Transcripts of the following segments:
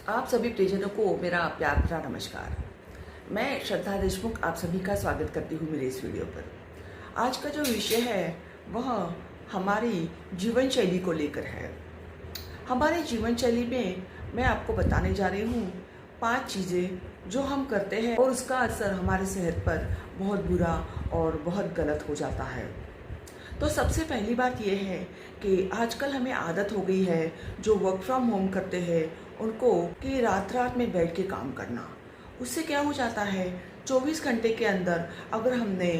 आप सभी प्रियजनों को मेरा प्यार भरा नमस्कार। मैं श्रद्धा देशमुख आप सभी का स्वागत करती हूँ मेरे इस वीडियो पर। आज का जो विषय है वह हमारी जीवन शैली को लेकर है। हमारे जीवन शैली में मैं आपको बताने जा रही हूँ 5 चीज़ें जो हम करते हैं और उसका असर हमारे सेहत पर बहुत बुरा और बहुत गलत हो जाता है। तो सबसे पहली बात यह है कि आजकल हमें आदत हो गई है जो वर्क फ्रॉम होम करते हैं उनको कि रात रात में बैठ के काम करना। उससे क्या हो जाता है, 24 घंटे के अंदर अगर हमने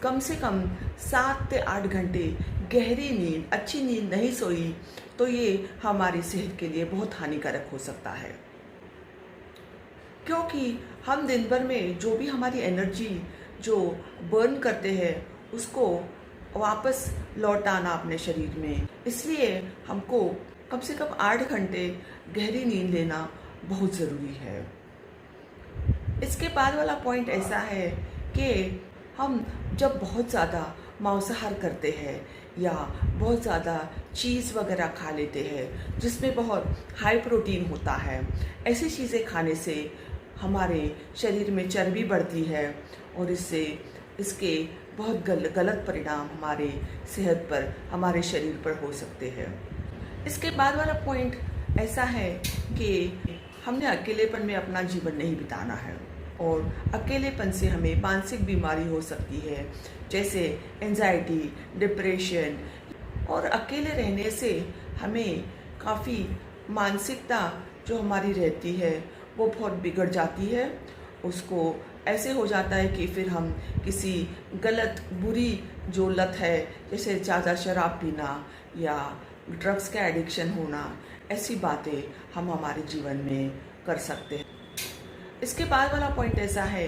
कम से कम 7 से 8 घंटे गहरी नींद, अच्छी नींद नहीं सोई तो ये हमारी सेहत के लिए बहुत हानिकारक हो सकता है। क्योंकि हम दिन भर में जो भी हमारी एनर्जी जो बर्न करते हैं उसको वापस लौटाना अपने शरीर में, इसलिए हमको कम से कम 8 घंटे गहरी नींद लेना बहुत ज़रूरी है। इसके बाद वाला पॉइंट ऐसा है कि हम जब बहुत ज़्यादा मांसाहार करते हैं या बहुत ज़्यादा चीज़ वगैरह खा लेते हैं जिसमें बहुत हाई प्रोटीन होता है, ऐसी चीज़ें खाने से हमारे शरीर में चर्बी बढ़ती है और इसके बहुत गलत परिणाम हमारे सेहत पर, हमारे शरीर पर हो सकते हैं। इसके बाद वाला पॉइंट ऐसा है कि हमने अकेलेपन में अपना जीवन नहीं बिताना है और अकेलेपन से हमें मानसिक बीमारी हो सकती है जैसे एंजाइटी, डिप्रेशन, और अकेले रहने से हमें काफ़ी मानसिकता जो हमारी रहती है वो बहुत बिगड़ जाती है। उसको ऐसे हो जाता है कि फिर हम किसी गलत बुरी जो लत है जैसे ज़्यादा शराब पीना या ड्रग्स का एडिक्शन होना, ऐसी बातें हम हमारे जीवन में कर सकते हैं। इसके बाद वाला पॉइंट ऐसा है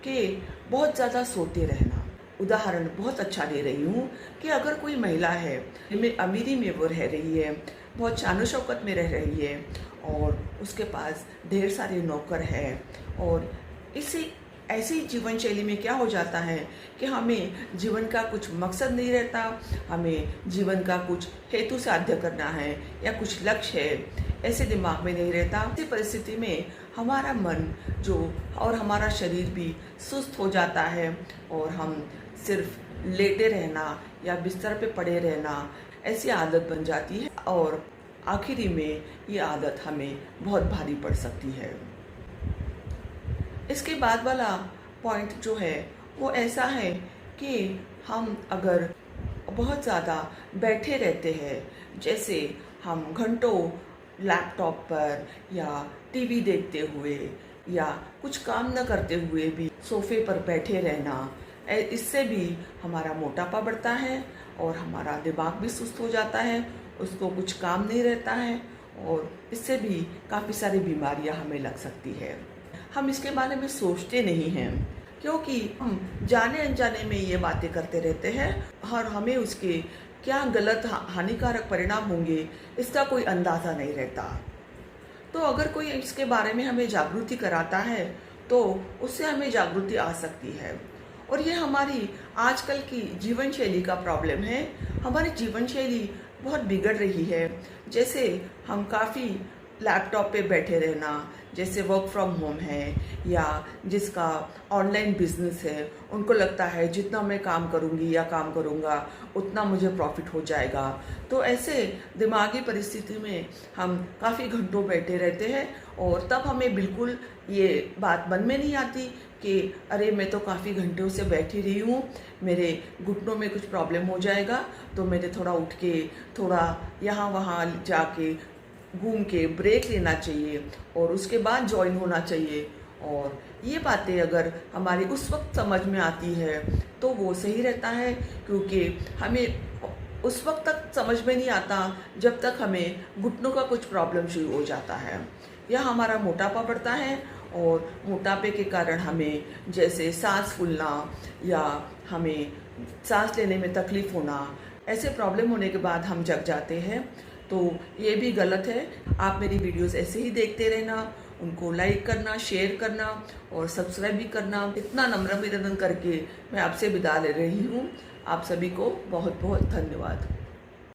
कि बहुत ज़्यादा सोते रहना। उदाहरण बहुत अच्छा दे रही हूँ कि अगर कोई महिला है, अमीरी में वो रह रही है, बहुत शानो शौकत में रह रही है और उसके पास ढेर सारे नौकर हैं और ऐसी जीवन शैली में क्या हो जाता है कि हमें जीवन का कुछ मकसद नहीं रहता, हमें जीवन का कुछ हेतु साध्य करना है या कुछ लक्ष्य है, ऐसे दिमाग में नहीं रहता। ऐसी परिस्थिति में हमारा मन जो और हमारा शरीर भी सुस्त हो जाता है और हम सिर्फ लेटे रहना या बिस्तर पे पड़े रहना, ऐसी आदत बन जाती है और आखिरी में ये आदत हमें बहुत भारी पड़ सकती है। इसके बाद वाला पॉइंट जो है वो ऐसा है कि हम अगर बहुत ज़्यादा बैठे रहते हैं, जैसे हम घंटों लैपटॉप पर या टीवी देखते हुए या कुछ काम न करते हुए भी सोफे पर बैठे रहना, इससे भी हमारा मोटापा बढ़ता है और हमारा दिमाग भी सुस्त हो जाता है, उसको कुछ काम नहीं रहता है और इससे भी काफ़ी सारी बीमारियां हमें लग सकती है। हम इसके बारे में सोचते नहीं हैं क्योंकि हम जाने अनजाने में ये बातें करते रहते हैं और हमें उसके क्या गलत हानिकारक परिणाम होंगे इसका कोई अंदाज़ा नहीं रहता। तो अगर कोई इसके बारे में हमें जागृति कराता है तो उससे हमें जागृति आ सकती है। और ये हमारी आजकल की जीवन शैली का प्रॉब्लम है। हमारी जीवन शैली बहुत बिगड़ रही है। जैसे हम काफ़ी लैपटॉप पे बैठे रहना, जैसे वर्क फ्रॉम होम है या जिसका ऑनलाइन बिजनेस है, उनको लगता है जितना मैं काम करूँगी या काम करूँगा उतना मुझे प्रॉफिट हो जाएगा। तो ऐसे दिमागी परिस्थिति में हम काफ़ी घंटों बैठे रहते हैं और तब हमें बिल्कुल ये बात मन में नहीं आती कि अरे मैं तो काफ़ी घंटों से बैठी रही हूँ, मेरे घुटनों में कुछ प्रॉब्लम हो जाएगा तो मेरे थोड़ा उठ के थोड़ा यहाँ वहाँ जाके घूम के ब्रेक लेना चाहिए और उसके बाद ज्वाइन होना चाहिए। और ये बातें अगर हमारी उस वक्त समझ में आती है तो वो सही रहता है, क्योंकि हमें उस वक्त तक समझ में नहीं आता जब तक हमें घुटनों का कुछ प्रॉब्लम शुरू हो जाता है या हमारा मोटापा बढ़ता है और मोटापे के कारण हमें जैसे सांस फूलना या हमें सांस लेने में तकलीफ होना, ऐसे प्रॉब्लम होने के बाद हम जग जाते हैं। तो ये भी गलत है। आप मेरी वीडियोस ऐसे ही देखते रहना, उनको लाइक करना, शेयर करना और सब्सक्राइब भी करना। इतना नम्र निवेदन करके मैं आपसे विदा ले रही हूँ। आप सभी को बहुत बहुत धन्यवाद।